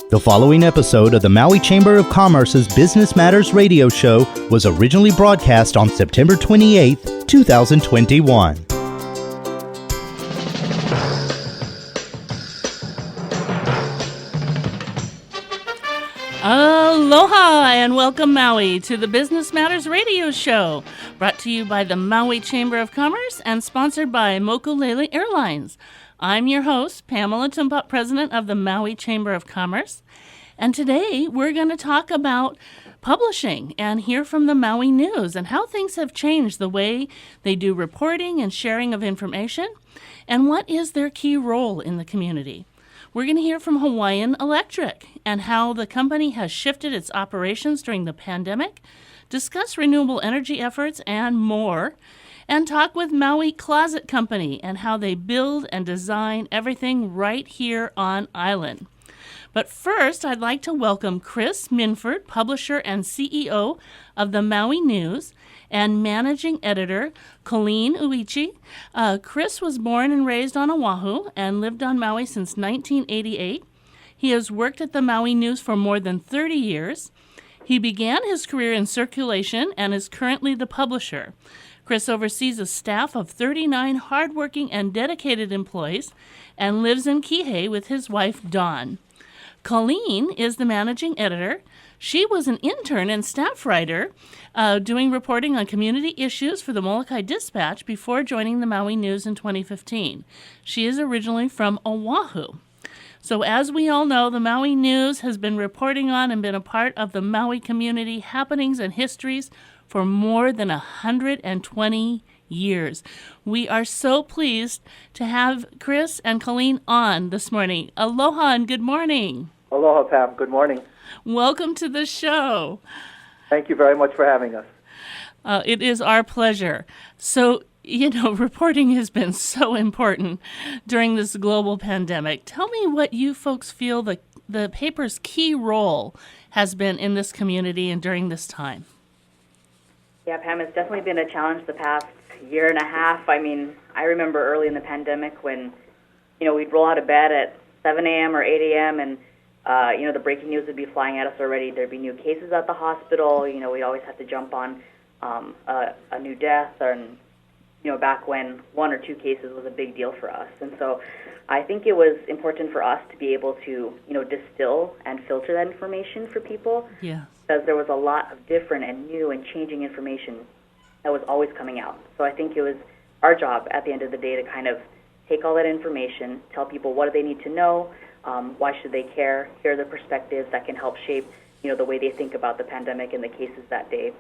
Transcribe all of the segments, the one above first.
The following episode of the Maui Chamber of Commerce's Business Matters radio show was originally broadcast on September 28, 2021. Aloha and welcome, Maui, to the Business Matters radio show, brought to you by the Maui Chamber of Commerce and sponsored by Mokulele Airlines. I'm your host, Pamela Tumpot, president of the Maui Chamber of Commerce, and today we're going to talk about publishing and hear from the Maui News and how things have changed the way they do reporting and sharing of information, and what is their key role in the community. We're going to hear from Hawaiian Electric and how the company has shifted its operations during the pandemic, discuss renewable energy efforts and more, and talk with Maui Closet Company and how they build and design everything right here on island. But first, I'd like to welcome Chris Minford, publisher and CEO of the Maui News, and managing editor Colleen Uichi. Chris was born and raised on Oahu and lived on Maui since 1988. He has worked at the Maui News for more than 30 years. He began his career in circulation and is currently the publisher. Chris oversees a staff of 39 hardworking and dedicated employees and lives in Kihei with his wife, Dawn. Colleen is the managing editor. She was an intern and staff writer doing reporting on community issues for the Molokai Dispatch before joining the Maui News in 2015. She is originally from Oahu. So as we all know, the Maui News has been reporting on and been a part of the Maui community happenings and histories for more than 120 years. We are so pleased to have Chris and Colleen on this morning. Aloha and good morning. Aloha, Pam. Good morning. Welcome to the show. Thank you very much for having us. It is our pleasure. So, reporting has been so important during this global pandemic. Tell me what you folks feel the paper's key role has been in this community and during this time. Yeah, Pam, it's definitely been a challenge the past year and a half. I mean, I remember early in the pandemic when, we'd roll out of bed at 7 a.m. or 8 a.m. and, the breaking news would be flying at us already. There'd be new cases at the hospital. We'd always have to jump on a new death, and, back when one or two cases was a big deal for us. And so I think it was important for us to be able to, distill and filter that information for people. Yeah. Because there was a lot of different and new and changing information that was always coming out. So I think it was our job at the end of the day to kind of take all that information, tell people what do they need to know, why should they care, hear the perspectives that can help shape, the way they think about the pandemic and the cases that day.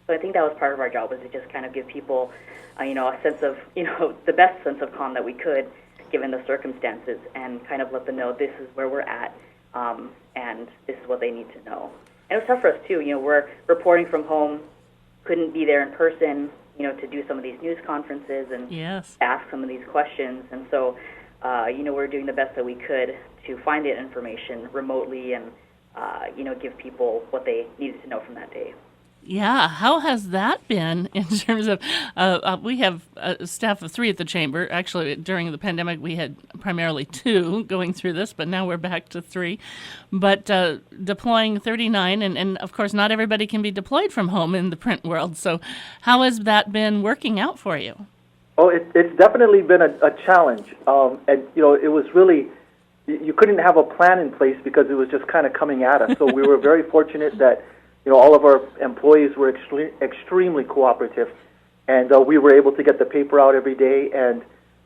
So I think that was part of our job, was to just kind of give people, a sense of, the best sense of calm that we could, given the circumstances, and kind of let them know this is where we're at, and this is what they need to know. And it was tough for us, too. We're reporting from home, couldn't be there in person, to do some of these news conferences and Yes. ask some of these questions. And so, we're doing the best that we could to find the information remotely and, give people what they needed to know from that day. Yeah, how has that been in terms of, we have a staff of 3 at the Chamber. Actually, during the pandemic, we had primarily 2 going through this, but now we're back to 3. But deploying 39, and of course, not everybody can be deployed from home in the print world. So how has that been working out for you? Oh, it's definitely been a challenge. And, it was really, you couldn't have a plan in place because it was just kind of coming at us. So we were very fortunate that all of our employees were extremely cooperative, and we were able to get the paper out every day. And,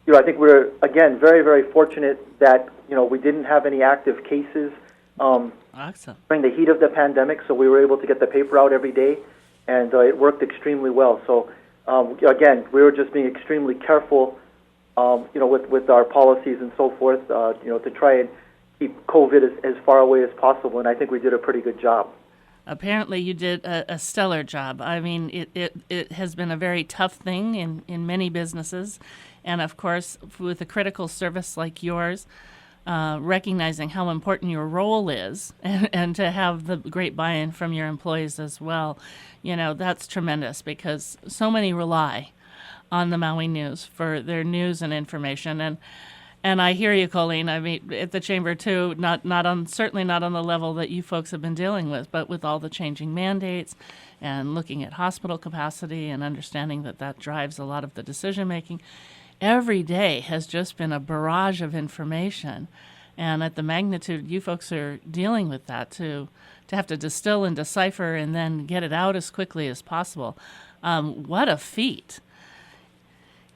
I think we're, again, very, very fortunate that, we didn't have any active cases Awesome. during the heat of the pandemic, so we were able to get the paper out every day, and it worked extremely well. So, again, we were just being extremely careful, with our policies and so forth, to try and keep COVID as far away as possible, and I think we did a pretty good job. Apparently you did a stellar job. I mean, it has been a very tough thing in many businesses. And, of course, with a critical service like yours, recognizing how important your role is and to have the great buy-in from your employees as well, that's tremendous because so many rely on the Maui News for their news and information. And I hear you, Colleen. I mean, at the chamber too, certainly not on the level that you folks have been dealing with, but with all the changing mandates and looking at hospital capacity and understanding that drives a lot of the decision making. Every day has just been a barrage of information, and at the magnitude you folks are dealing with that, to have to distill and decipher and then get it out as quickly as possible. What a feat!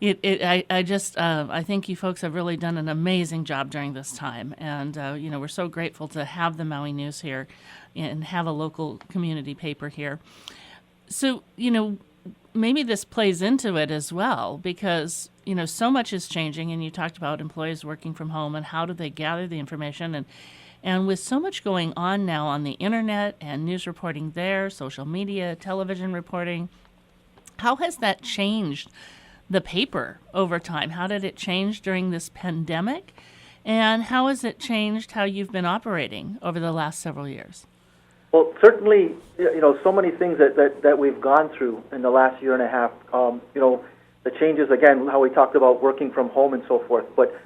I think you folks have really done an amazing job during this time, and we're so grateful to have the Maui News here and have a local community paper here. So, maybe this plays into it as well, because, so much is changing, and you talked about employees working from home and how do they gather the information, and with so much going on now on the internet and news reporting there, social media, television reporting, how has that changed the paper over time? How did it change during this pandemic? And how has it changed how you've been operating over the last several years? Well, certainly, so many things that we've gone through in the last year and a half. The changes, again, how we talked about working from home and so forth. But,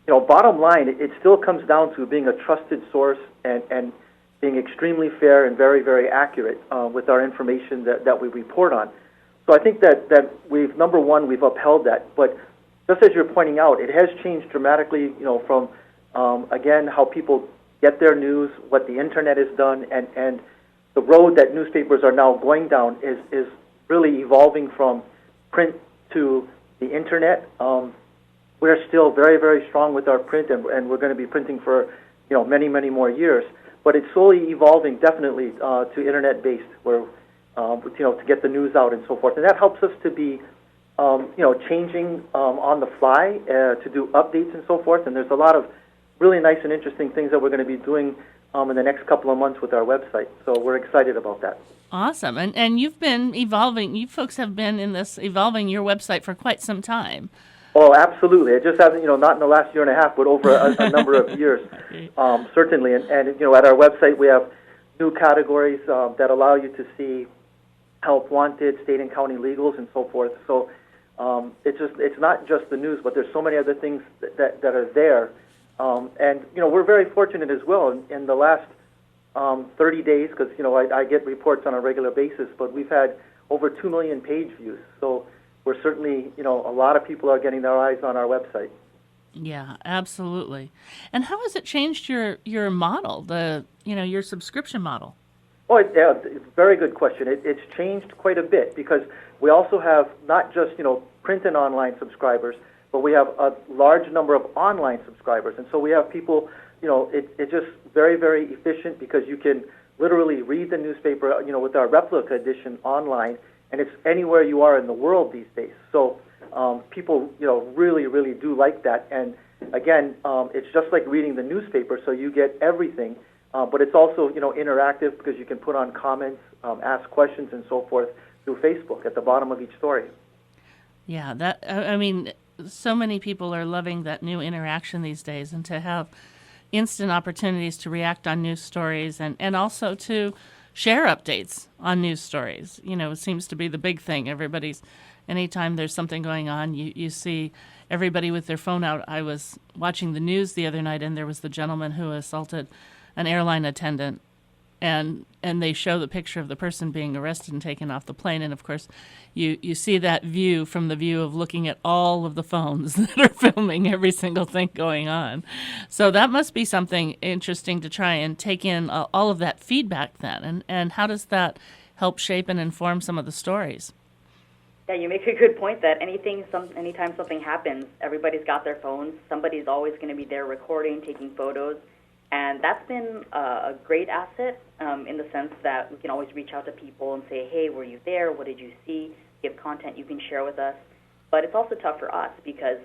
bottom line, it still comes down to being a trusted source and being extremely fair and very, very accurate with our information that we report on. So I think that we've upheld that. But just as you're pointing out, it has changed dramatically, from, again, how people get their news, what the internet has done, and the road that newspapers are now going down is really evolving from print to the internet. We're still very, very strong with our print, and we're going to be printing for, many, many more years. But it's slowly evolving, definitely, to internet-based, where to get the news out and so forth. And that helps us to be, changing on the fly, to do updates and so forth. And there's a lot of really nice and interesting things that we're going to be doing in the next couple of months with our website. So we're excited about that. Awesome. And you've been evolving. You folks have been in this evolving your website for quite some time. Oh, absolutely. It just hasn't, not in the last year and a half, but over a number of years, certainly. And at our website, we have new categories that allow you to see help wanted, state and county legals, and so forth. So it's not just the news, but there's so many other things that are there. And we're very fortunate as well. In the last 30 days, because I get reports on a regular basis, but we've had over 2 million page views. So we're certainly, a lot of people are getting their eyes on our website. Yeah, absolutely. And how has it changed your model, your subscription model? Oh, it's a very good question. It's changed quite a bit, because we also have not just, print and online subscribers, but we have a large number of online subscribers. And so we have people, it's just very, very efficient, because you can literally read the newspaper, with our replica edition online, and it's anywhere you are in the world these days. So people, really, really do like that. And again, it's just like reading the newspaper, so you get everything. But it's also, interactive, because you can put on comments, ask questions, and so forth through Facebook at the bottom of each story. Yeah, so many people are loving that new interaction these days, and to have instant opportunities to react on news stories and also to share updates on news stories. It seems to be the big thing. Anytime there's something going on, you see everybody with their phone out. I was watching the news the other night, and there was the gentleman who assaulted an airline attendant, and they show the picture of the person being arrested and taken off the plane. And of course, you see that view from the view of looking at all of the phones that are filming every single thing going on. So that must be something interesting to try and take in all of that feedback then. And how does that help shape and inform some of the stories? Yeah, you make a good point that anytime something happens, everybody's got their phones. Somebody's always going to be there recording, taking photos. And that's been a great asset in the sense that we can always reach out to people and say, hey, were you there? What did you see? You have content you can share with us. But it's also tough for us, because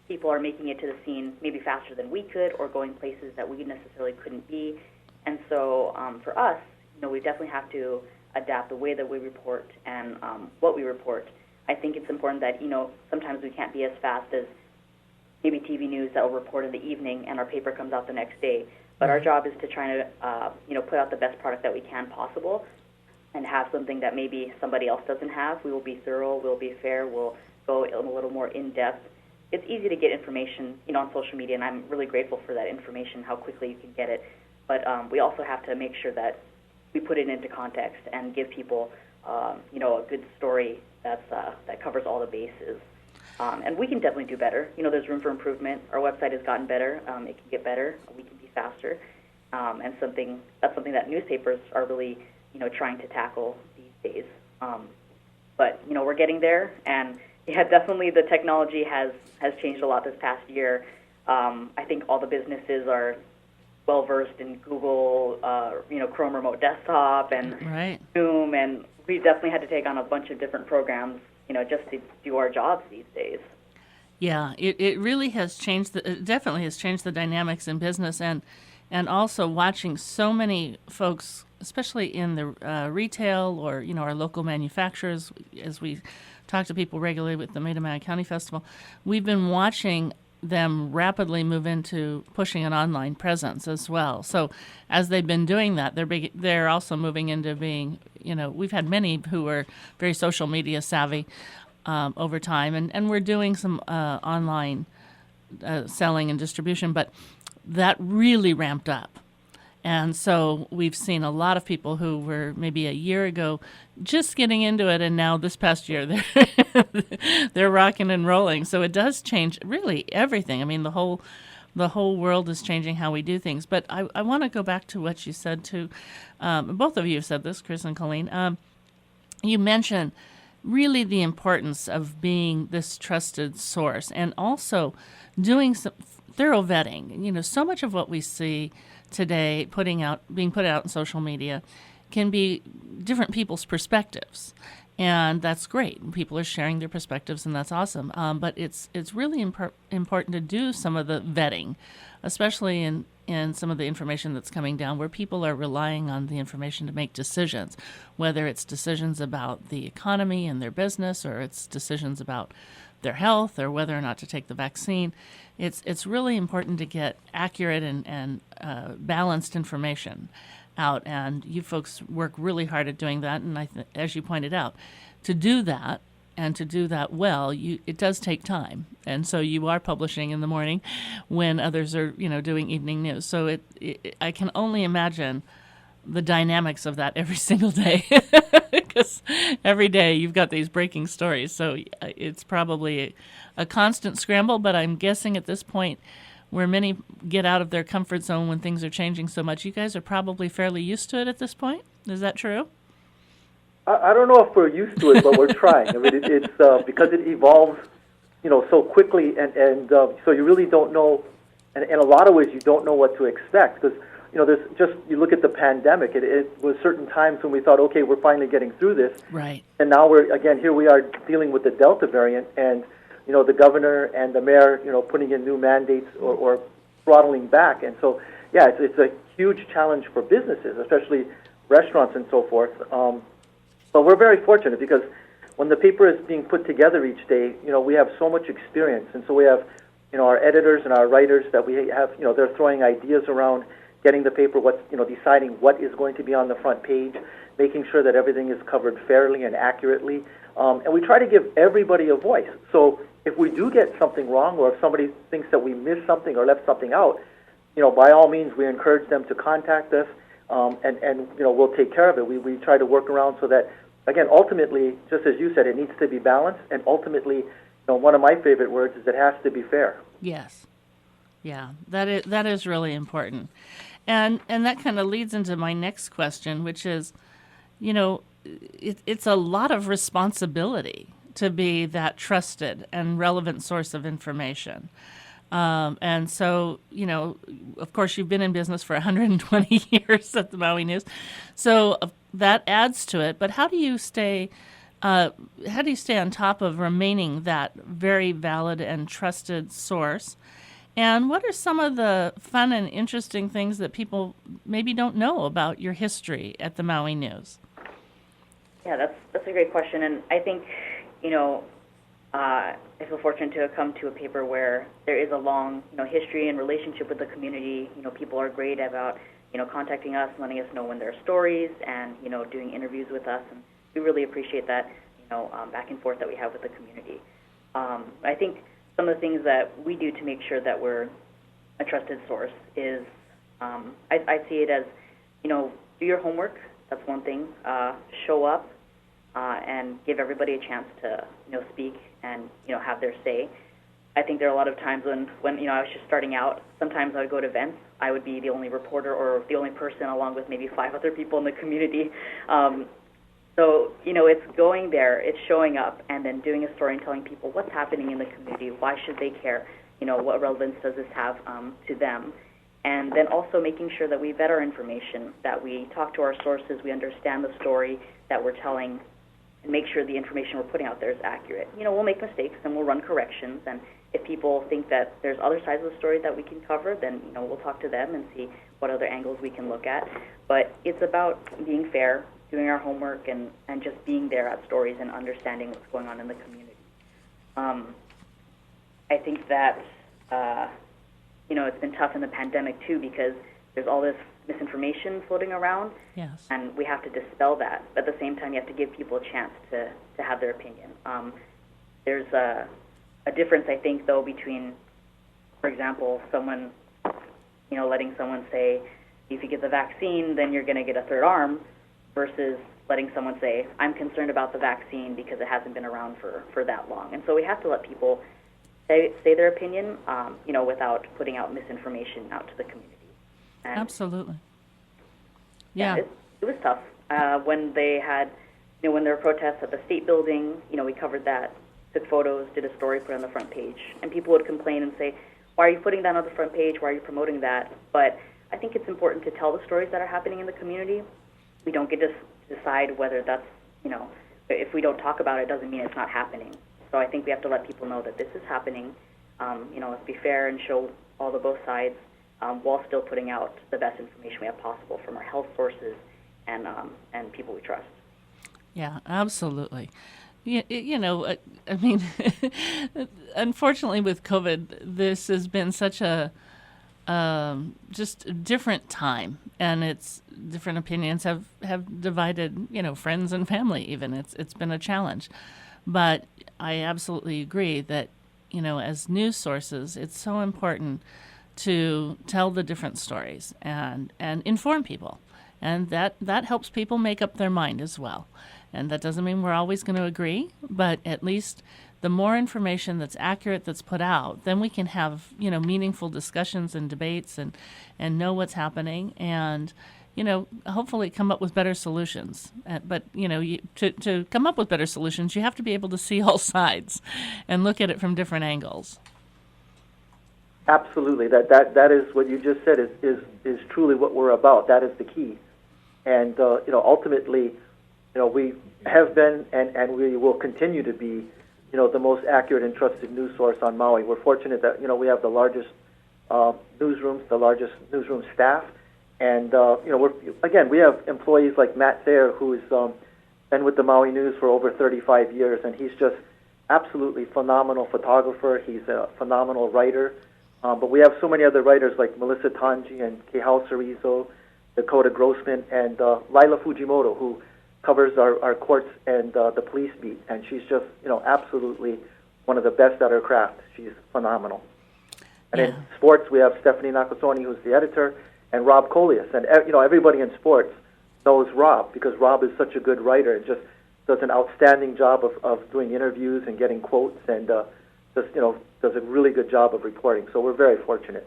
people are making it to the scene maybe faster than we could, or going places that we necessarily couldn't be. And so for us, we definitely have to adapt the way that we report and what we report. I think it's important that, sometimes we can't be as fast as maybe TV news that will report in the evening and our paper comes out the next day. But our job is to try to, put out the best product that we can possible, and have something that maybe somebody else doesn't have. We will be thorough, we'll be fair, we'll go a little more in-depth, it's easy to get information, on social media, and I'm really grateful for that information, how quickly you can get it. But we also have to make sure that we put it into context and give people, a good story that covers all the bases. And we can definitely do better. There's room for improvement. Our website has gotten better. It can get better. We can be faster. And that's something that newspapers are really, trying to tackle these days. But we're getting there, and definitely the technology has changed a lot this past year. I think all the businesses are well versed in Google, Chrome Remote Desktop and Right. Zoom, and we definitely had to take on a bunch of different programs, just to do our jobs these days. Yeah, it really has changed. It definitely has changed the dynamics in business, and also watching so many folks, especially in the retail or our local manufacturers, as we talk to people regularly with the Maui County Festival, we've been watching them rapidly move into pushing an online presence as well. So as they've been doing that, they're also moving into being, we've had many who are very social media savvy over time, and we're doing some online selling and distribution, but that really ramped up. And so we've seen a lot of people who were maybe a year ago just getting into it, and now this past year they're rocking and rolling. So it does change really everything. I mean, the whole world is changing how we do things. But I want to go back to what you said too. Both of you have said this, Chris and Colleen. You mentioned really the importance of being this trusted source, and also doing some thorough vetting. So much of what we see today being put out in social media can be different people's perspectives, and that's great. People are sharing their perspectives, and that's awesome. But it's really important to do some of the vetting, especially in some of the information that's coming down, where people are relying on the information to make decisions, whether it's decisions about the economy and their business, or it's decisions about their health, or whether or not to take the vaccine. It's really important to get accurate and balanced information out, and you folks work really hard at doing that. And as you pointed out, to do that and to do that well, it does take time. And so you are publishing in the morning when others are doing evening news. So I can only imagine the dynamics of that every single day, because every day you've got these breaking stories. So it's probably a constant scramble, but I'm guessing at this point, where many get out of their comfort zone when things are changing so much, you guys are probably fairly used to it at this point. Is that true? I don't know if we're used to it, but we're trying. I mean, it's because it evolves, so quickly, and so you really don't know, and in a lot of ways you don't know what to expect, because there's you look at the pandemic. It was certain times when we thought, okay, we're finally getting through this, right? And now here we are dealing with the Delta variant, and the governor and the mayor, putting in new mandates or throttling back, and so it's a huge challenge for businesses, especially restaurants and so forth. But we're very fortunate, because when the paper is being put together each day, we have so much experience, and so we have, our editors and our writers that we have, they're throwing ideas around, getting the paper, deciding what is going to be on the front page, making sure that everything is covered fairly and accurately, and we try to give everybody a voice. So if we do get something wrong, or if somebody thinks that we missed something or left something out, by all means, we encourage them to contact us, and we'll take care of it. We try to work around so that, again, ultimately, just as you said, it needs to be balanced, and ultimately, one of my favorite words is it has to be fair. Yes. Yeah, that is really important. And that kind of leads into my next question, which is, it's a lot of responsibility to be that trusted and relevant source of information. And so, of course, you've been in business for 120 years at the Maui News, so that adds to it. But how do you stay on top of remaining that very valid and trusted source? And what are some of the fun and interesting things that people maybe don't know about your history at the Maui News? Yeah, that's a great question, and I think I feel fortunate to have come to a paper where there is a long history and relationship with the community. People are great about contacting us, letting us know when there are stories, and doing interviews with us, and we really appreciate that back and forth that we have with the community. I think some of the things that we do to make sure that we're a trusted source is, I see it as, do your homework. That's one thing. Show up and give everybody a chance to, speak and, have their say. I think there are a lot of times when I was just starting out, sometimes I would go to events. I would be the only reporter or the only person along with maybe 5 other people in the community. So, it's going there, it's showing up, and then doing a story and telling people what's happening in the community, why should they care, what relevance does this have to them. And then also making sure that we vet our information, that we talk to our sources, we understand the story that we're telling, and make sure the information we're putting out there is accurate. We'll make mistakes and we'll run corrections, and if people think that there's other sides of the story that we can cover, then we'll talk to them and see what other angles we can look at. But it's about being fair, doing our homework, and just being there at stories and understanding what's going on in the community. I think that it's been tough in the pandemic too, because there's all this misinformation floating around, Yes. and we have to dispel that. But at the same time, you have to give people a chance to have their opinion. There's a difference, I think, though, between, for example, someone, letting someone say, if you get the vaccine, then you're going to get a third arm, versus letting someone say, I'm concerned about the vaccine because it hasn't been around for that long. And so we have to let people say their opinion, without putting out misinformation out to the community. And Absolutely. Yeah. it was tough. When they had, when there were protests at the state building, we covered that, took photos, did a story, put it on the front page. And people would complain and say, why are you putting that on the front page? Why are you promoting that? But I think it's important to tell the stories that are happening in the community. We don't get to decide whether that's, if we don't talk about it, doesn't mean it's not happening. So I think we have to let people know that this is happening. Let's be fair and show all the both sides, while still putting out the best information we have possible from our health sources and people we trust. Yeah, absolutely. I mean, unfortunately with COVID, this has been such a just a different time, and it's different opinions have divided, friends and family even. It's been a challenge. But I absolutely agree that, as news sources, it's so important to tell the different stories and inform people. And that helps people make up their mind as well. And that doesn't mean we're always going to agree, but at least the more information that's accurate that's put out, then we can have, meaningful discussions and debates and know what's happening and, hopefully come up with better solutions. But, to come up with better solutions, you have to be able to see all sides and look at it from different angles. Absolutely. That is what you just said is truly what we're about. That is the key. And, ultimately, we have been and we will continue to be, the most accurate and trusted news source on Maui. We're fortunate that, we have the largest newsrooms, the largest newsroom staff. And, we have employees like Matt Thayer, who's been with the Maui News for over 35 years, and he's just absolutely phenomenal photographer. He's a phenomenal writer. But we have so many other writers like Melissa Tanji and Keihao Cerezo, Dakota Grossman, and Lila Fujimoto, who covers our courts and the police beat. And she's just, absolutely one of the best at her craft. She's phenomenal. And in sports, we have Stephanie Nakasone, who's the editor, and Rob Colias. And, everybody in sports knows Rob because Rob is such a good writer and just does an outstanding job of doing interviews and getting quotes and does a really good job of reporting. So we're very fortunate.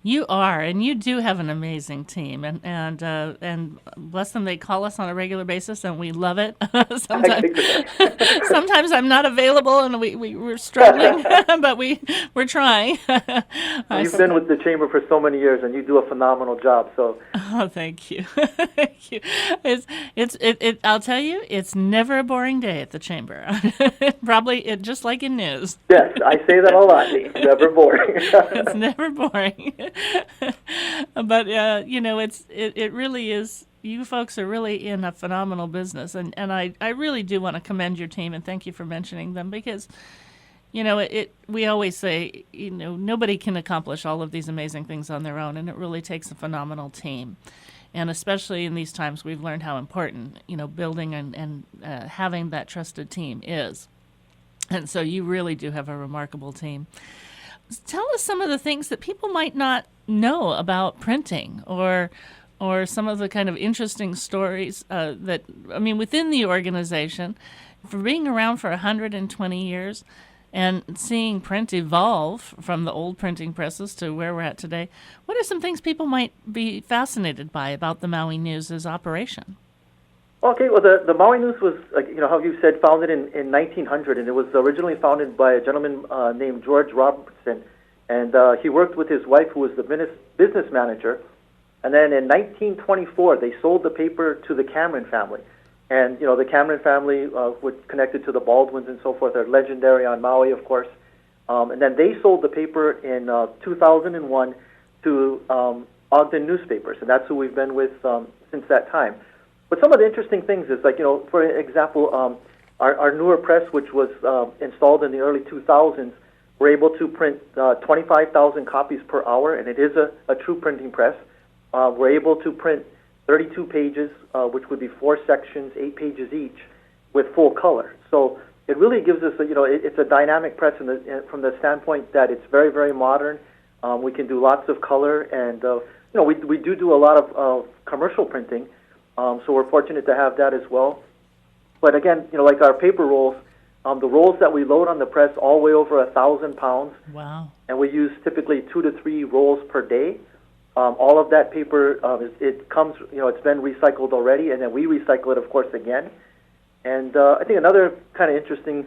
You are, and you do have an amazing team, and bless them, they call us on a regular basis, and we love it. Sometimes I'm not available, and we're struggling, but we're trying. You've been with the chamber for so many years, and you do a phenomenal job. So, thank you, thank you. I'll tell you, it's never a boring day at the chamber. Probably just like in news. Yes, I say that a lot. It's never boring. It's never boring. But it really is. You folks are really in a phenomenal business, and I really do want to commend your team and thank you for mentioning them because we always say nobody can accomplish all of these amazing things on their own, and it really takes a phenomenal team. And especially in these times, we've learned how important building and having that trusted team is. And so you really do have a remarkable team. Tell us some of the things that people might not know about printing, or some of the kind of interesting stories within the organization, for being around for 120 years and seeing print evolve from the old printing presses to where we're at today. What are some things people might be fascinated by about the Maui News' operation? Okay, well, the Maui News was, how you said, founded in 1900, and it was originally founded by a gentleman named George Robertson, and he worked with his wife, who was the business manager. And then in 1924, they sold the paper to the Cameron family. And, the Cameron family was connected to the Baldwins and so forth. They're legendary on Maui, of course. And then they sold the paper in 2001 to Ogden Newspapers, and that's who we've been with since that time. But some of the interesting things is, for example, our newer press, which was installed in the early 2000s, we're able to print 25,000 copies per hour, and it is a true printing press. We're able to print 32 pages, which would be 4 sections, 8 pages each, with full color. So it really gives us, it's a dynamic press from the standpoint that it's very, very modern. We can do lots of color, and we do a lot of commercial printing. So we're fortunate to have that as well. But again, like our paper rolls, the rolls that we load on the press all weigh over 1,000 pounds. Wow. And we use typically 2 to 3 rolls per day. All of that paper, it comes, it's been recycled already, and then we recycle it, of course, again. And I think another kind of interesting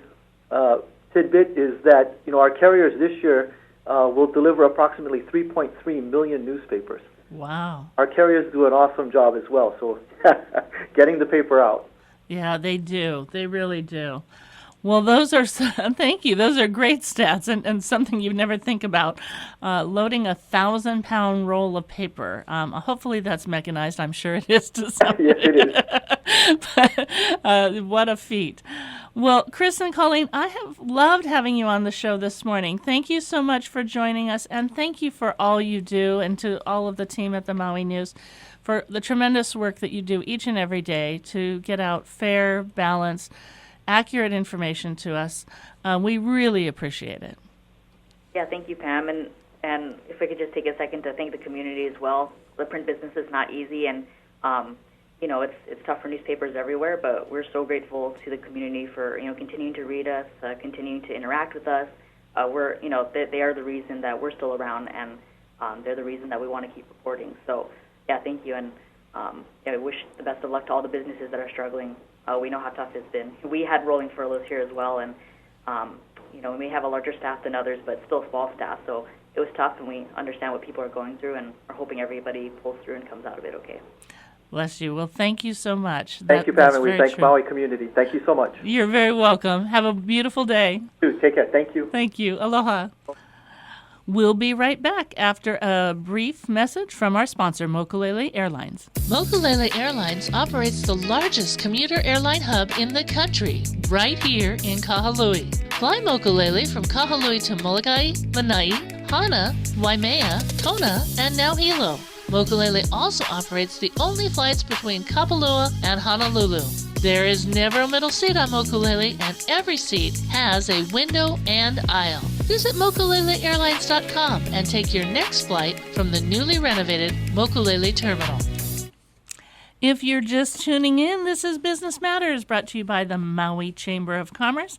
tidbit is that, our carriers this year will deliver approximately 3.3 million newspapers. Wow. Our carriers do an awesome job as well, so getting the paper out. Yeah, they do. They really do. Well, those are, thank you. Those are great stats, and something you never think about. Loading 1,000-pound roll of paper. Hopefully that's mechanized. I'm sure it is to some Yes, it is. But, what a feat. Well, Chris and Colleen, I have loved having you on the show this morning. Thank you so much for joining us, and thank you for all you do, and to all of the team at the Maui News for the tremendous work that you do each and every day to get out fair, balanced, accurate information to us. We really appreciate it. Yeah, thank you, Pam. And if I could just take a second to thank the community as well. The print business is not easy, and it's tough for newspapers everywhere. But we're so grateful to the community for continuing to read us, continuing to interact with us. They are the reason that we're still around, and they're the reason that we want to keep reporting. So yeah, thank you, and I wish the best of luck to all the businesses that are struggling. We know how tough it's been. We had rolling furloughs here as well, and we may have a larger staff than others, but still small staff. So it was tough, and we understand what people are going through, and are hoping everybody pulls through and comes out of it okay. Bless you. Well, thank you so much. Thank you, Pam, and we thank Maui community. Thank you so much. You're very welcome. Have a beautiful day. Take care. Thank you. Thank you. Aloha. We'll be right back after a brief message from our sponsor, Mokulele Airlines. Mokulele Airlines operates the largest commuter airline hub in the country, right here in Kahului. Fly Mokulele from Kahului to Molokai, Lanai, Hana, Waimea, Kona, and now Hilo. Mokulele also operates the only flights between Kapalua and Honolulu. There is never a middle seat on Mokulele, and every seat has a window and aisle. Visit mokuleleairlines.com and take your next flight from the newly renovated Mokulele Terminal. If you're just tuning in, this is Business Matters, brought to you by the Maui Chamber of Commerce.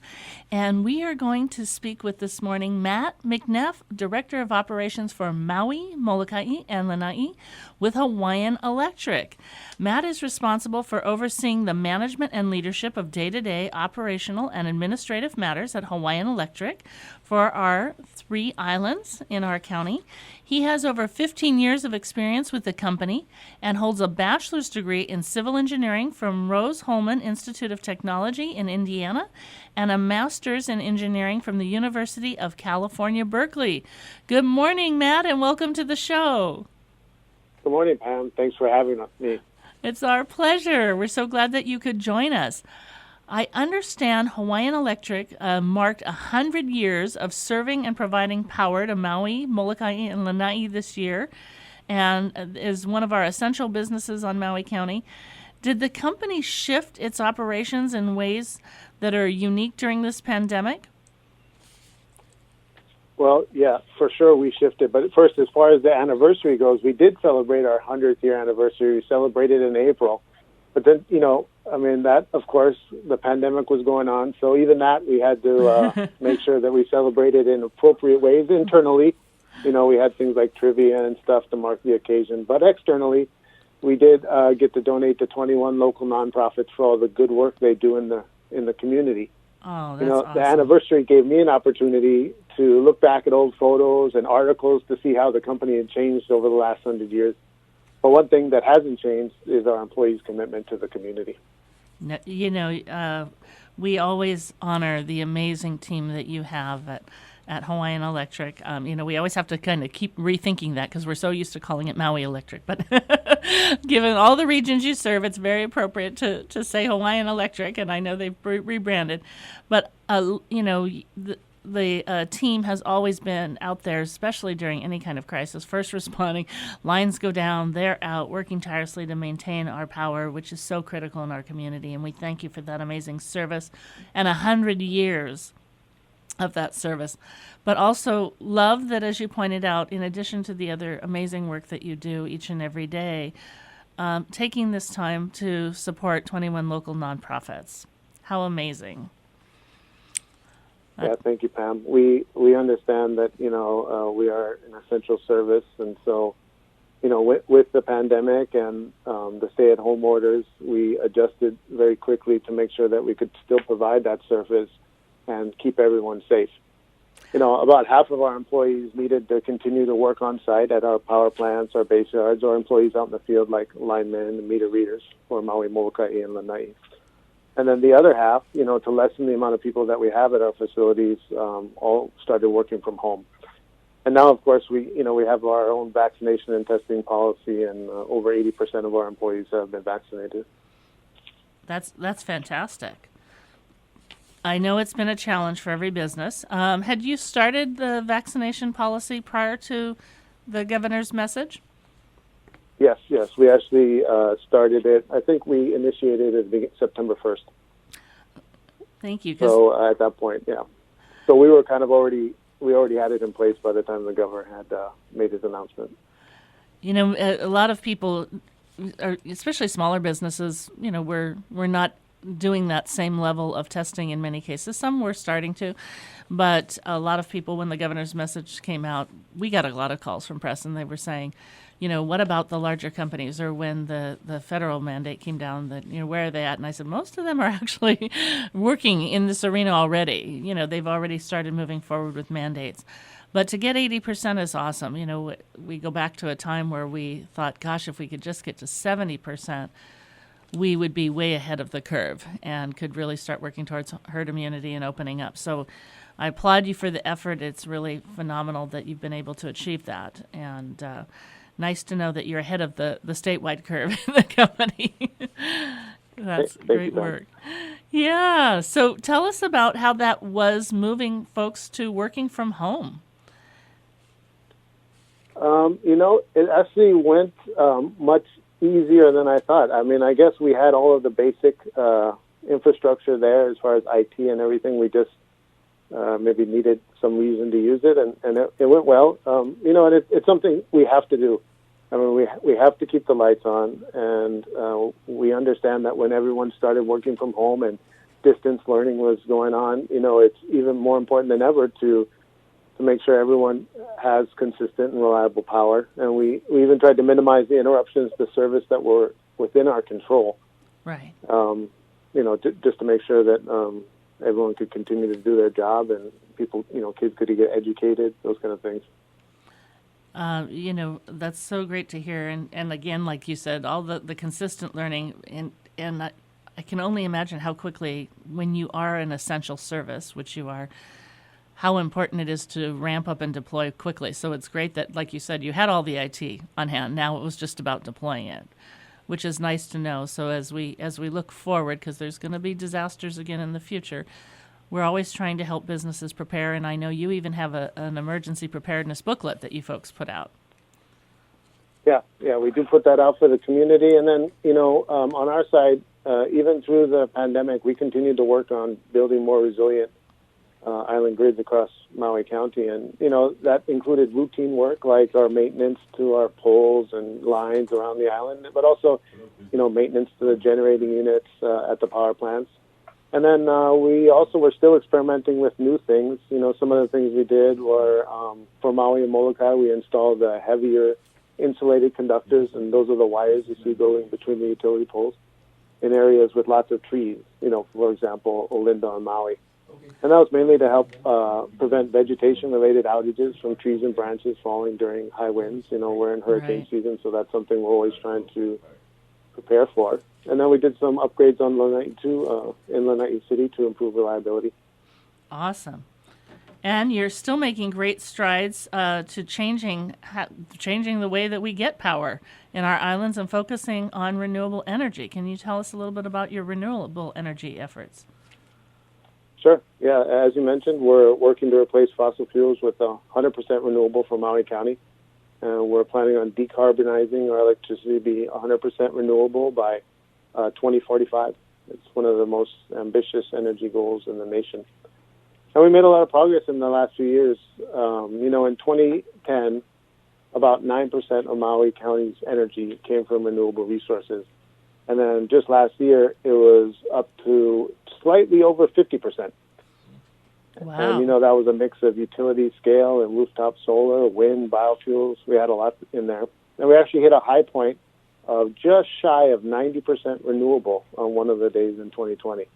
And we are going to speak with this morning Matt McNeff, Director of Operations for Maui, Molokai, and Lanai with Hawaiian Electric. Matt is responsible for overseeing the management and leadership of day-to-day operational and administrative matters at Hawaiian Electric for our 3 islands in our county. He has over 15 years of experience with the company and holds a bachelor's degree in civil engineering from Rose-Hulman Institute of Technology in Indiana and a master's in engineering from the University of California, Berkeley. Good morning, Matt, and welcome to the show. Good morning, Pam. Thanks for having me. It's our pleasure. We're so glad that you could join us. I understand Hawaiian Electric marked 100 years of serving and providing power to Maui, Molokai, and Lanai this year, and is one of our essential businesses on Maui County. Did the company shift its operations in ways that are unique during this pandemic? Well, yeah, for sure we shifted. But first, as far as the anniversary goes, we did celebrate our 100th year anniversary. We celebrated in April. But then, that, of course, the pandemic was going on. So even that, we had to make sure that we celebrated in appropriate ways internally. We had things like trivia and stuff to mark the occasion. But externally, we did get to donate to 21 local nonprofits for all the good work they do in the community. Oh, that's awesome. The anniversary gave me an opportunity to look back at old photos and articles to see how the company had changed over the last 100 years. But one thing that hasn't changed is our employees' commitment to the community. We always honor the amazing team that you have at Hawaiian Electric. We always have to kind of keep rethinking that because we're so used to calling it Maui Electric. But given all the regions you serve, it's very appropriate to say Hawaiian Electric, and I know they've rebranded. But, the team has always been out there, especially during any kind of crisis, first responding. Lines go down, they're out, working tirelessly to maintain our power, which is so critical in our community. And we thank you for that amazing service and 100 years of that service. But also love that, as you pointed out, in addition to the other amazing work that you do each and every day, taking this time to support 21 local nonprofits. How amazing. Yeah, thank you, Pam. We understand that, we are an essential service. And so, with the pandemic and the stay-at-home orders, we adjusted very quickly to make sure that we could still provide that service and keep everyone safe. About half of our employees needed to continue to work on site at our power plants, our base yards, or employees out in the field like linemen and meter readers for Maui, Molokai, and Lanai. And then the other half, to lessen the amount of people that we have at our facilities, all started working from home. And now, of course, we have our own vaccination and testing policy, and over 80% of our employees have been vaccinated. That's fantastic. I know it's been a challenge for every business. Had you started the vaccination policy prior to the governor's message? Yes. We actually started it. I think we initiated it September 1st. Thank you. So at that point, yeah. So we were kind of we already had it in place by the time the governor had made his announcement. A lot of people, especially smaller businesses, we're not doing that same level of testing in many cases. Some were starting to, but a lot of people, when the governor's message came out, we got a lot of calls from press, and they were saying, what about the larger companies? Or when the federal mandate came down, that, where are they at? And I said, most of them are actually working in this arena already. They've already started moving forward with mandates. But to get 80% is awesome. We go back to a time where we thought, gosh, if we could just get to 70%, we would be way ahead of the curve and could really start working towards herd immunity and opening up. So I applaud you for the effort. It's really phenomenal that you've been able to achieve that. And nice to know that you're ahead of the statewide curve in the company. That's great work. Yeah. So tell us about how that was moving folks to working from home. It actually went much easier than I thought. I mean, I guess we had all of the basic infrastructure there as far as IT and everything. We just maybe needed some reason to use it, and it went well. And it's something we have to do. I mean, we have to keep the lights on, and we understand that when everyone started working from home and distance learning was going on, it's even more important than ever to make sure everyone has consistent and reliable power. And we even tried to minimize the interruptions to service that were within our control. Right. Just to make sure that everyone could continue to do their job and people, kids could get educated, those kind of things. That's so great to hear. And again, like you said, all the consistent learning, and I can only imagine how quickly, when you are an essential service, which you are, how important it is to ramp up and deploy quickly. So it's great that, like you said, you had all the IT on hand. Now it was just about deploying it, which is nice to know. So as we look forward, because there's going to be disasters again in the future, we're always trying to help businesses prepare. And I know you even have an emergency preparedness booklet that you folks put out. Yeah, we do put that out for the community. And then, on our side, even through the pandemic, we continue to work on building more resilient island grids across Maui County. And, that included routine work like our maintenance to our poles and lines around the island, but also, maintenance to the generating units at the power plants. And then we also were still experimenting with new things. Some of the things we did were, for Maui and Molokai, we installed heavier insulated conductors, and those are the wires you see going between the utility poles in areas with lots of trees, for example, Olinda on Maui. And that was mainly to help prevent vegetation-related outages from trees and branches falling during high winds. We're in hurricane season, so that's something we're always trying to prepare for. And then we did some upgrades on Lanai too, in Lanai City to improve reliability. Awesome. And you're still making great strides to changing the way that we get power in our islands and focusing on renewable energy. Can you tell us a little bit about your renewable energy efforts? Sure. Yeah, as you mentioned, we're working to replace fossil fuels with 100% renewable for Maui County. We're planning on decarbonizing our electricity to be 100% renewable by 2045. It's one of the most ambitious energy goals in the nation. And we made a lot of progress in the last few years. In 2010, about 9% of Maui County's energy came from renewable resources. And then just last year, it was up to slightly over 50%. Wow. And, that was a mix of utility scale and rooftop solar, wind, biofuels. We had a lot in there. And we actually hit a high point of just shy of 90% renewable on one of the days in 2020.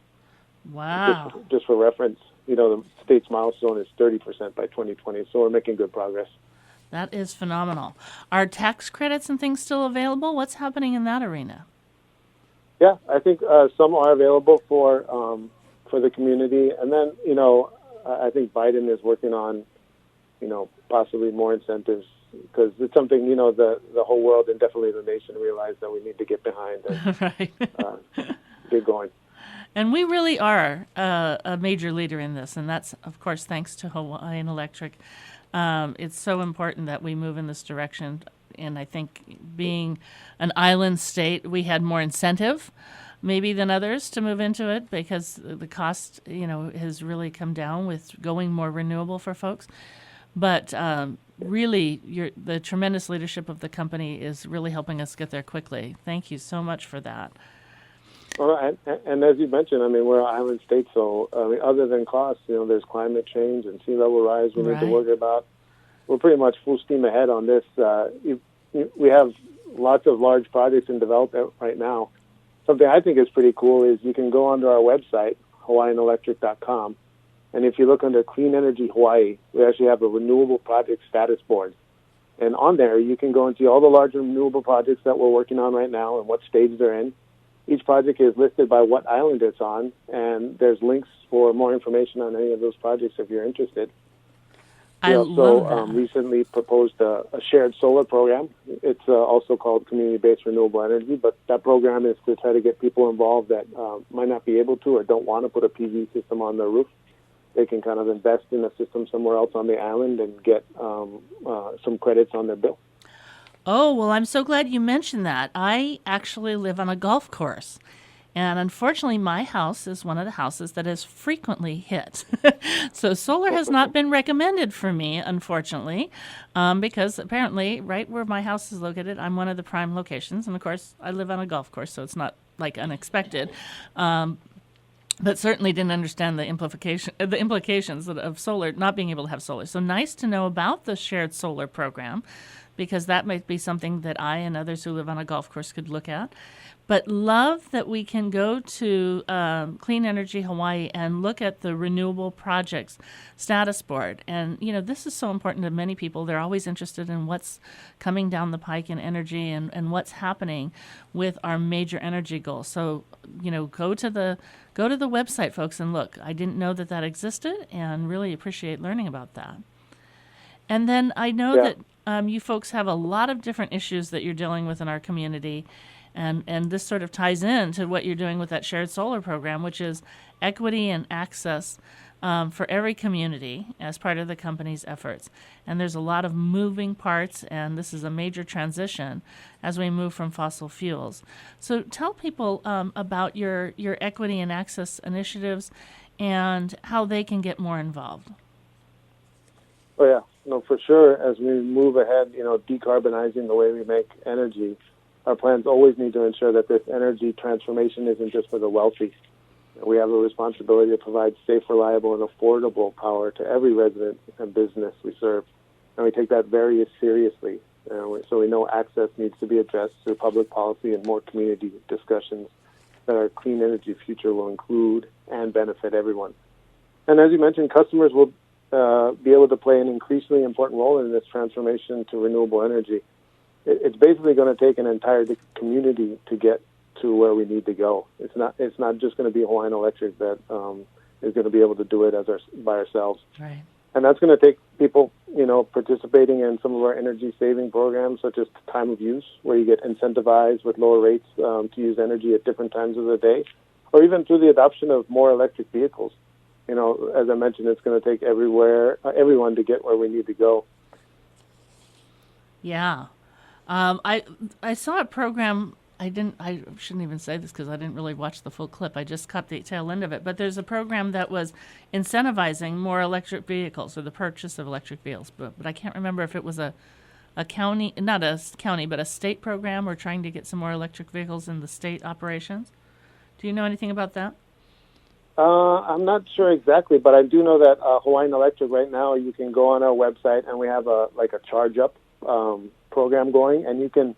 Wow. Just for reference, the state's milestone is 30% by 2020, so we're making good progress. That is phenomenal. Are tax credits and things still available? What's happening in that arena? Yeah, I think some are available for the community. And then, I think Biden is working on, possibly more incentives because it's something, the whole world and definitely the nation realize that we need to get behind and Right. get going. And we really are a major leader in this, and that's, of course, thanks to Hawaiian Electric. It's so important that we move in this direction, and I think being an island state, we had more incentive maybe than others to move into it because the cost, has really come down with going more renewable for folks. But really, the tremendous leadership of the company is really helping us get there quickly. Thank you so much for that. Well, and as you mentioned, we're an island state, so other than costs, there's climate change and sea level rise we need to worry about. We're pretty much full steam ahead on this. We have lots of large projects in development right now. Something I think is pretty cool is you can go onto our website, hawaiianelectric.com, and if you look under Clean Energy Hawaii, we actually have a renewable project status board. And on there, you can go and see all the large renewable projects that we're working on right now and what stage they're in. Each project is listed by what island it's on, and there's links for more information on any of those projects if you're interested. We also recently proposed a shared solar program. It's also called Community-Based Renewable Energy, but that program is to try to get people involved that might not be able to or don't want to put a PV system on their roof. They can kind of invest in a system somewhere else on the island and get some credits on their bill. Oh, well, I'm so glad you mentioned that. I actually live on a golf course. And unfortunately, my house is one of the houses that is frequently hit. So solar has not been recommended for me, unfortunately, because apparently right where my house is located, I'm one of the prime locations. And, of course, I live on a golf course, so it's not, like, unexpected. But certainly didn't understand the implications of solar, not being able to have solar. So nice to know about the shared solar program, because that might be something that I and others who live on a golf course could look at. But love that we can go to Clean Energy Hawaii and look at the renewable projects status board. And, this is so important to many people. They're always interested in what's coming down the pike in energy and what's happening with our major energy goals. So, go to the website, folks, and look. I didn't know that existed and really appreciate learning about that. And then I know that you folks have a lot of different issues that you're dealing with in our community. And this sort of ties in to what you're doing with that shared solar program, which is equity and access for every community as part of the company's efforts. And there's a lot of moving parts, and this is a major transition as we move from fossil fuels. So tell people about your equity and access initiatives and how they can get more involved. Oh, yeah. No, for sure. As we move ahead, decarbonizing the way we make energy, our plans always need to ensure that this energy transformation isn't just for the wealthy. We have a responsibility to provide safe, reliable, and affordable power to every resident and business we serve. And we take that very seriously. So we know access needs to be addressed through public policy and more community discussions that our clean energy future will include and benefit everyone. And as you mentioned, customers will be able to play an increasingly important role in this transformation to renewable energy. It's basically going to take an entire community to get to where we need to go. It's not just going to be Hawaiian Electric that is going to be able to do it by ourselves. Right. And that's going to take people, participating in some of our energy saving programs, such as time of use, where you get incentivized with lower rates to use energy at different times of the day, or even through the adoption of more electric vehicles. As I mentioned, it's going to take everyone to get where we need to go. Yeah. I saw a program. I shouldn't even say this because I didn't really watch the full clip. I just caught the tail end of it. But there's a program that was incentivizing more electric vehicles, or the purchase of electric vehicles. But I can't remember if it was a county, not a county, but a state program, or trying to get some more electric vehicles in the state operations. Do you know anything about that? I'm not sure exactly, but I do know that Hawaiian Electric right now, you can go on our website and we have a charge up program going, and you can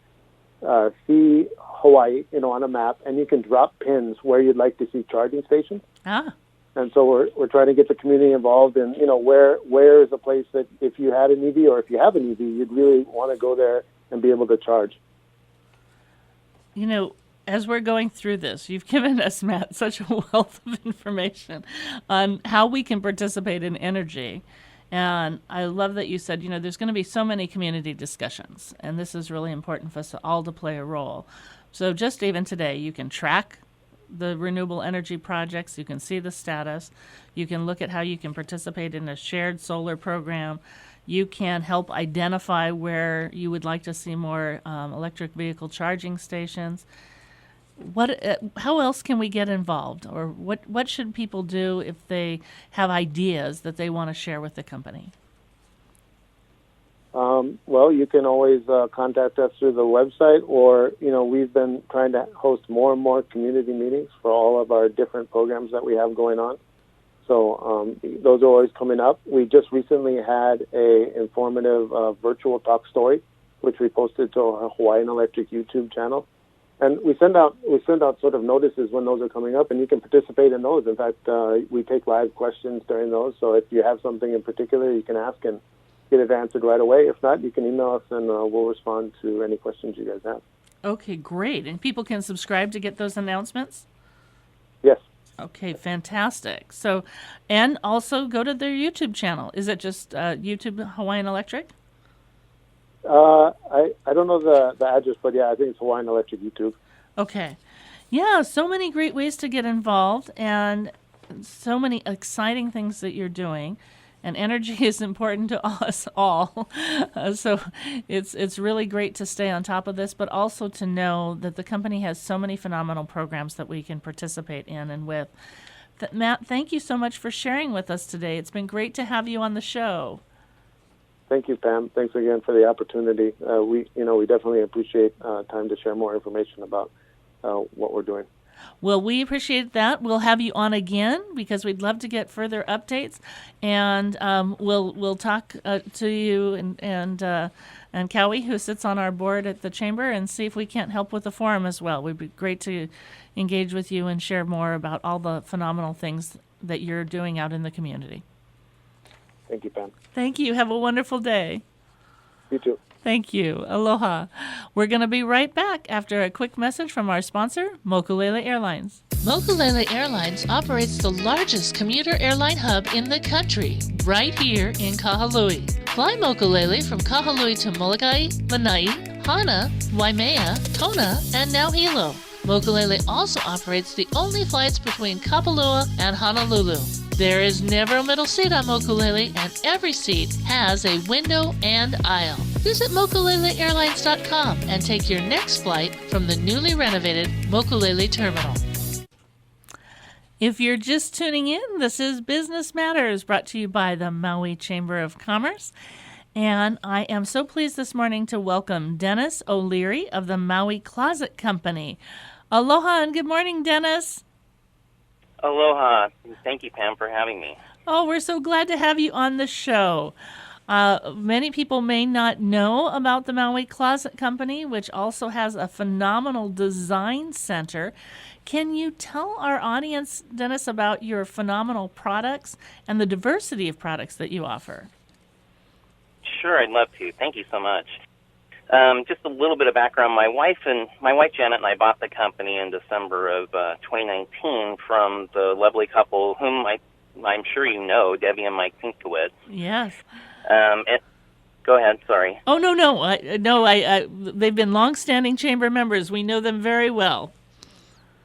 see Hawaii, on a map, and you can drop pins where you'd like to see charging stations. Ah. And so we're trying to get the community involved in, where is a place that if you had an EV or if you have an EV, you'd really want to go there and be able to charge. As we're going through this, you've given us, Matt, such a wealth of information on how we can participate in energy. And I love that you said, there's going to be so many community discussions, and this is really important for us all to play a role. So just even today, you can track the renewable energy projects, you can see the status, you can look at how you can participate in a shared solar program, you can help identify where you would like to see more electric vehicle charging stations. How else can we get involved, or what should people do if they have ideas that they want to share with the company? Well, you can always contact us through the website, or we've been trying to host more and more community meetings for all of our different programs that we have going on. So those are always coming up. We just recently had a informative virtual talk story, which we posted to our Hawaiian Electric YouTube channel. And we send out sort of notices when those are coming up, and you can participate in those. In fact, we take live questions during those. So if you have something in particular, you can ask and get it answered right away. If not, you can email us, and we'll respond to any questions you guys have. Okay, great. And people can subscribe to get those announcements? Yes. Okay, fantastic. So, and also go to their YouTube channel. Is it just YouTube Hawaiian Electric? I don't know the address, but yeah, I think it's Hawaiian Electric YouTube. Okay. Yeah, so many great ways to get involved, and so many exciting things that you're doing. And energy is important to us all. So it's really great to stay on top of this, but also to know that the company has so many phenomenal programs that we can participate in and with. Matt, thank you so much for sharing with us today. It's been great to have you on the show. Thank you, Pam. Thanks again for the opportunity. We definitely appreciate time to share more information about what we're doing. Well, we appreciate that. We'll have you on again because we'd love to get further updates, and we'll talk to you and Cowie, who sits on our board at the chamber, and see if we can't help with the forum as well. We'd be great to engage with you and share more about all the phenomenal things that you're doing out in the community. Thank you, Pam. Thank you. Have a wonderful day. You too. Thank you. Aloha. We're going to be right back after a quick message from our sponsor, Mokulele Airlines. Mokulele Airlines operates the largest commuter airline hub in the country, right here in Kahului. Fly Mokulele from Kahului to Molokai, Lanai, Hana, Waimea, Kona, and now Hilo. Mokulele also operates the only flights between Kapalua and Honolulu. There is never a middle seat on Mokulele, and every seat has a window and aisle. Visit mokuleleairlines.com and take your next flight from the newly renovated Mokulele Terminal. If you're just tuning in, this is Business Matters, brought to you by the Maui Chamber of Commerce. And I am so pleased this morning to welcome Dennis O'Leary of the Maui Closet Company. Aloha and good morning, Dennis. Aloha. Thank you, Pam, for having me. Oh, we're so glad to have you on the show. Many people may not know about the Maui Closet Company, which also has a phenomenal design center. Can you tell our audience, Dennis, about your phenomenal products and the diversity of products that you offer? Sure, I'd love to. Thank you so much. Just a little bit of background. My wife Janet and I bought the company in December of 2019 from the lovely couple whom I'm sure you know, Debbie and Mike Pinkowitz. Yes. Go ahead. Sorry. Oh no! They've been long-standing chamber members. We know them very well.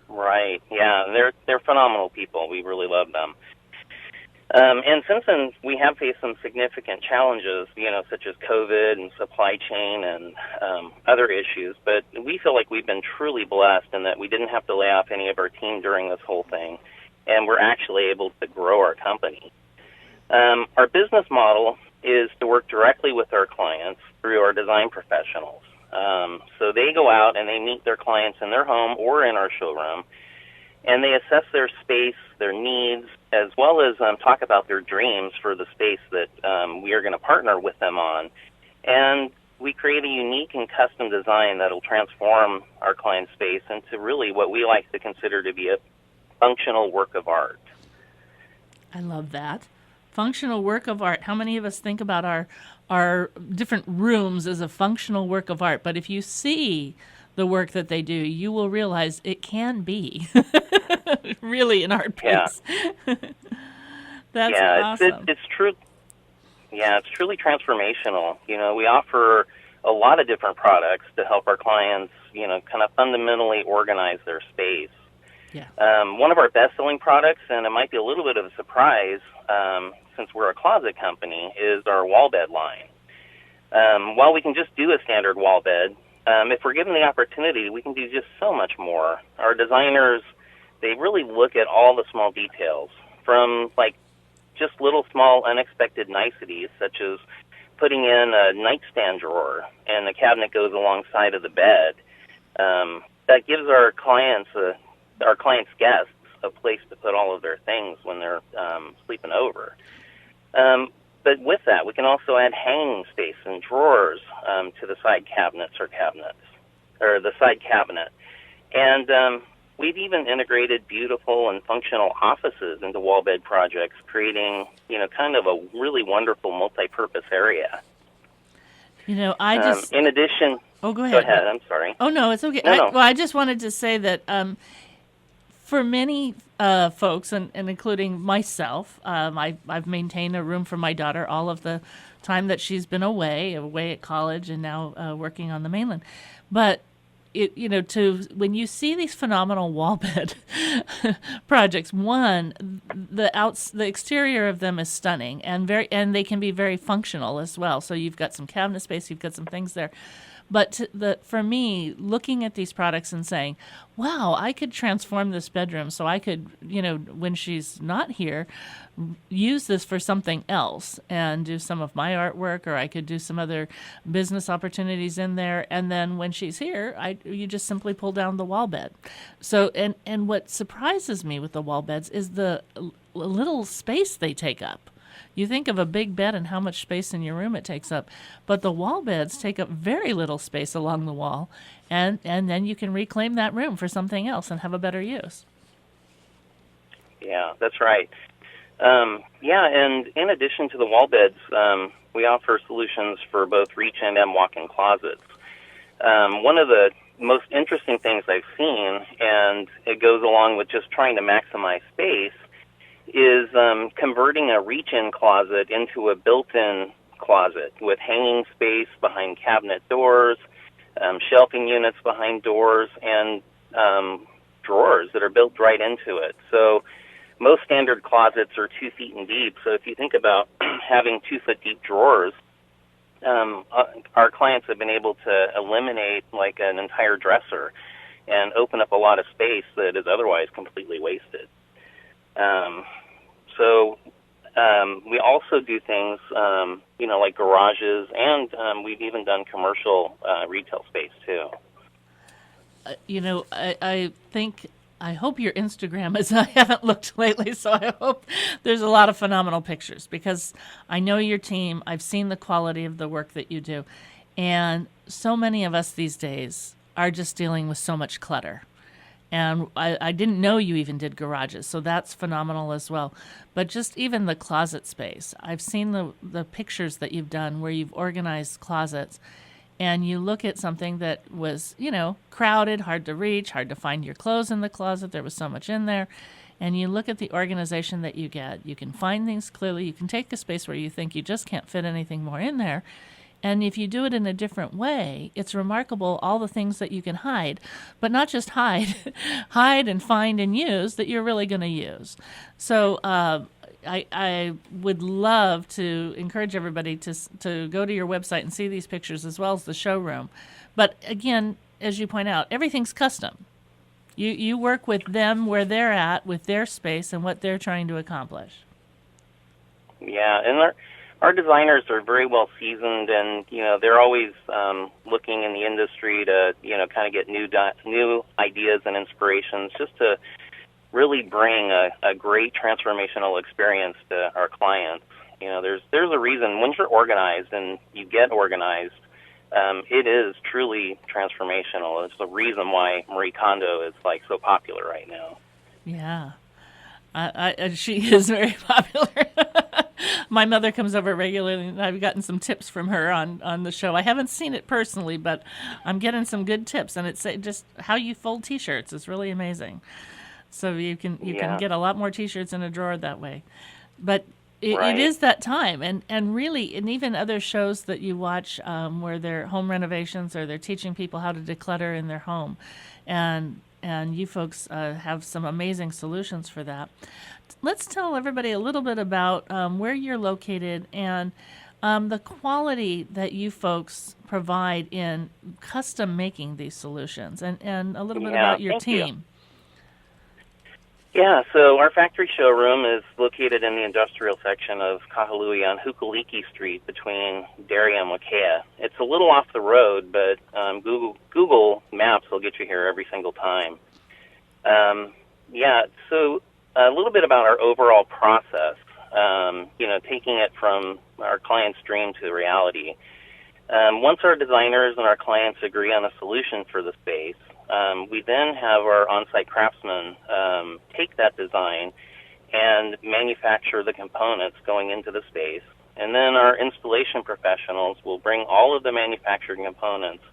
Right. Yeah, they're phenomenal people. We really love them. And since then, we have faced some significant challenges, such as COVID and supply chain and other issues. But we feel like we've been truly blessed in that we didn't have to lay off any of our team during this whole thing, and we're actually able to grow our company. Our business model is to work directly with our clients through our design professionals. So they go out and they meet their clients in their home or in our showroom, and they assess their space, their needs, as well as talk about their dreams for the space that we are going to partner with them on. And we create a unique and custom design that will transform our client's space into really what we like to consider to be a functional work of art. I love that. Functional work of art. How many of us think about our different rooms as a functional work of art? But if you see the work that they do, you will realize it can be really an art piece. Yeah. That's awesome. It's true. Yeah, it's truly transformational. We offer a lot of different products to help our clients, kind of fundamentally organize their space. Yeah. One of our best-selling products, and it might be a little bit of a surprise since we're a closet company, is our wall bed line. While we can just do a standard wall bed, if we're given the opportunity, we can do just so much more. Our designers, they really look at all the small details, from just little small unexpected niceties, such as putting in a nightstand drawer and the cabinet goes alongside of the bed. That gives our clients guests a place to put all of their things when they're sleeping over. But with that, we can also add hanging space and drawers to the side cabinets or the side cabinet. And we've even integrated beautiful and functional offices into wall bed projects, creating, kind of a really wonderful multi-purpose area. In addition... Oh, go ahead. Go ahead, I'm sorry. Oh, no, it's okay. No. I just wanted to say that for many folks, and including myself, I've maintained a room for my daughter all of the time that she's been away at college and now working on the mainland. But when you see these phenomenal wall bed projects, one, the exterior of them is stunning and they can be very functional as well. So you've got some cabinet space, you've got some things there. But for me, looking at these products and saying, wow, I could transform this bedroom so I could, when she's not here, use this for something else and do some of my artwork, or I could do some other business opportunities in there. And then when she's here, you just simply pull down the wall bed. So, and what surprises me with the wall beds is the little space they take up. You think of a big bed and how much space in your room it takes up, but the wall beds take up very little space along the wall, and then you can reclaim that room for something else and have a better use. Yeah, that's right. And in addition to the wall beds, we offer solutions for both reach and walk-in closets. One of the most interesting things I've seen, and it goes along with just trying to maximize space, is converting a reach-in closet into a built-in closet with hanging space behind cabinet doors, shelving units behind doors, and drawers that are built right into it. So most standard closets are 2 feet in deep. So if you think about having 2-foot deep drawers, our clients have been able to eliminate an entire dresser and open up a lot of space that is otherwise completely wasted. So we also do things, like garages, and we've even done commercial retail space too. I hope your Instagram is, I haven't looked lately, so I hope there's a lot of phenomenal pictures, because I know your team. I've seen the quality of the work that you do. And so many of us these days are just dealing with so much clutter. And I didn't know you even did garages, so that's phenomenal as well. But just even the closet space. I've seen the pictures that you've done where you've organized closets, and you look at something that was, crowded, hard to reach, hard to find your clothes in the closet. There was so much in there. And you look at the organization that you get. You can find things clearly. You can take a space where you think you just can't fit anything more in there. And if you do it in a different way, it's remarkable all the things that you can hide, but not just hide, hide and find and use that you're really going to use. So I would love to encourage everybody to go to your website and see these pictures as well as the showroom. But again, as you point out, everything's custom. You work with them where they're at, with their space and what they're trying to accomplish. Yeah, and our designers are very well seasoned, and they're always looking in the industry to kind of get new ideas and inspirations, just to really bring a great transformational experience to our clients. There's a reason once you're organized and you get organized, it is truly transformational. It's the reason why Marie Kondo is so popular right now. Yeah, she is very popular. My mother comes over regularly, and I've gotten some tips from her on the show. I haven't seen it personally, but I'm getting some good tips, and it's just how you fold T-shirts is really amazing. So you can get a lot more T-shirts in a drawer that way. But it is that time, and really, and even other shows that you watch where they're home renovations or they're teaching people how to declutter in their home, and you folks have some amazing solutions for that. Let's tell everybody a little bit about where you're located and the quality that you folks provide in custom making these solutions, and a little bit about your team. Yeah, so our factory showroom is located in the industrial section of Kahului on Hukaliki Street between Darien and Wakea. It's a little off the road, but Google Maps will get you here every single time. So a little bit about our overall process, taking it from our client's dream to reality. Once our designers and our clients agree on a solution for the space, we then have our on-site craftsmen take that design and manufacture the components going into the space. And then our installation professionals will bring all of the manufactured components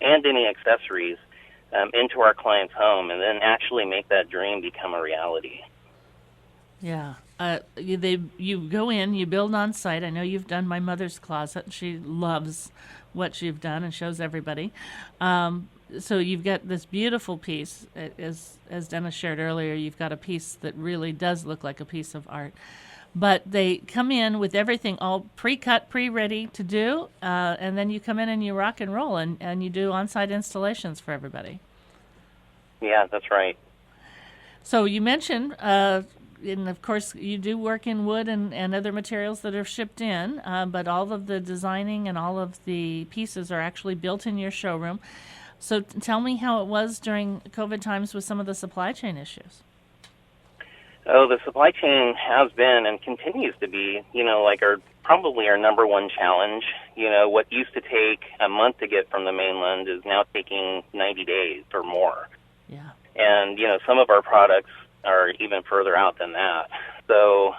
and any accessories into our client's home, and then actually make that dream become a reality. Yeah. You go in, you build on site. I know you've done my mother's closet. She loves what you've done and shows everybody. So you've got this beautiful piece. As Dennis shared earlier, you've got a piece that really does look like a piece of art. But they come in with everything all pre-cut, pre-ready to do, and then you come in and you rock and roll, and you do on-site installations for everybody. Yeah, that's right. So you mentioned, and of course you do work in wood and other materials that are shipped in, but all of the designing and all of the pieces are actually built in your showroom. So tell me how it was during COVID times with some of the supply chain issues. Oh, the supply chain has been and continues to be, probably our number one challenge. What used to take a month to get from the mainland is now taking 90 days or more. Yeah. And, some of our products are even further out than that. So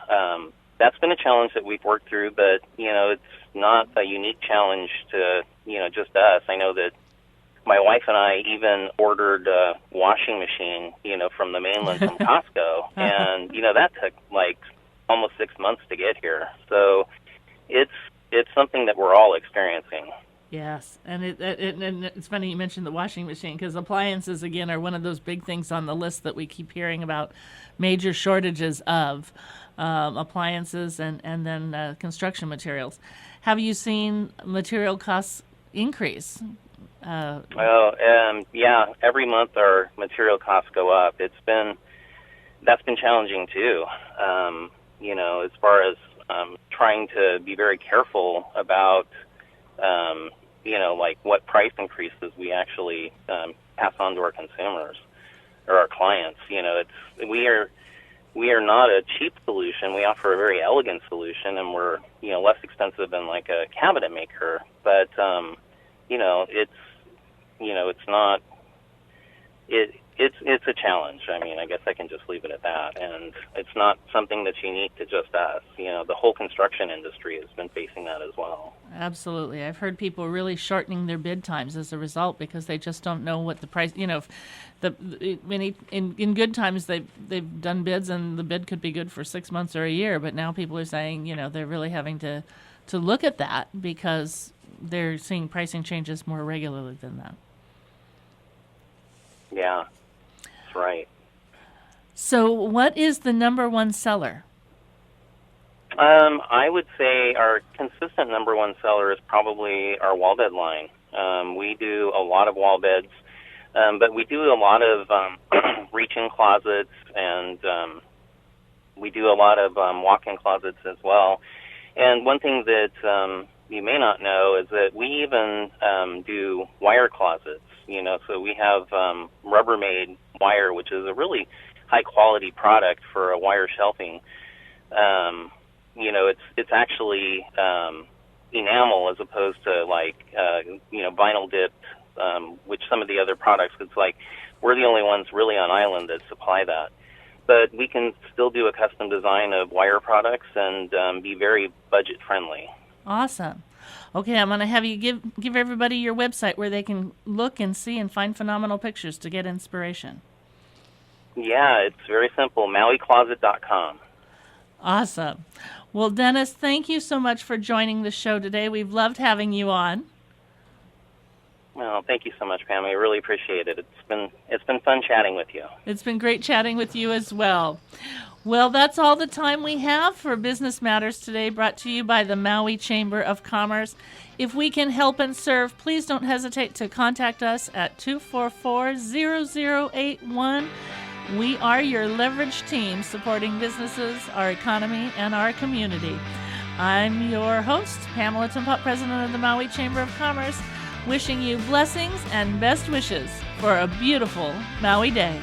that's been a challenge that we've worked through, but, it's not a unique challenge to, just us. I know that my wife and I even ordered a washing machine, from the mainland from Costco, and that took almost 6 months to get here. So it's something that we're all experiencing. Yes, and it's funny you mentioned the washing machine, because appliances again are one of those big things on the list that we keep hearing about, major shortages of appliances and then construction materials. Have you seen material costs increase? Yeah, every month our material costs go up. It's been that's been challenging too. As far as trying to be very careful about, like what price increases we actually pass on to our consumers or our clients. We are not a cheap solution. We offer a very elegant solution, and we're less expensive than like a cabinet maker. But it's not. It's a challenge. I mean, I guess I can just leave it at that. And it's not something that's unique to just us. The whole construction industry has been facing that as well. Absolutely. I've heard people really shortening their bid times as a result because they just don't know what the price, in good times they've done bids and the bid could be good for 6 months or a year, but now people are saying, they're really having to look at that because they're seeing pricing changes more regularly than that. Yeah. Right. So what is the number one seller? I would say our consistent number one seller is probably our wall bed line. We do a lot of wall beds, but we do a lot of reach-in closets, and we do a lot of walk-in closets as well. And one thing that you may not know is that we even do wire closets. So we have Rubbermaid wire, which is a really high-quality product for a wire shelving. It's actually enamel as opposed to vinyl dipped, which some of the other products, it's like we're the only ones really on island that supply that. But we can still do a custom design of wire products and be very budget friendly. Awesome. Okay, I'm going to have you give everybody your website where they can look and see and find phenomenal pictures to get inspiration. Yeah, it's very simple, MauiCloset.com. Awesome. Well, Dennis, thank you so much for joining the show today. We've loved having you on. Well, thank you so much, Pam. I really appreciate it. It's been fun chatting with you. It's been great chatting with you as well. Well, that's all the time we have for Business Matters today, brought to you by the Maui Chamber of Commerce. If we can help and serve, please don't hesitate to contact us at 244-0081. We are your leverage team supporting businesses, our economy, and our community. I'm your host, Pamela Timpot, President of the Maui Chamber of Commerce, wishing you blessings and best wishes for a beautiful Maui day.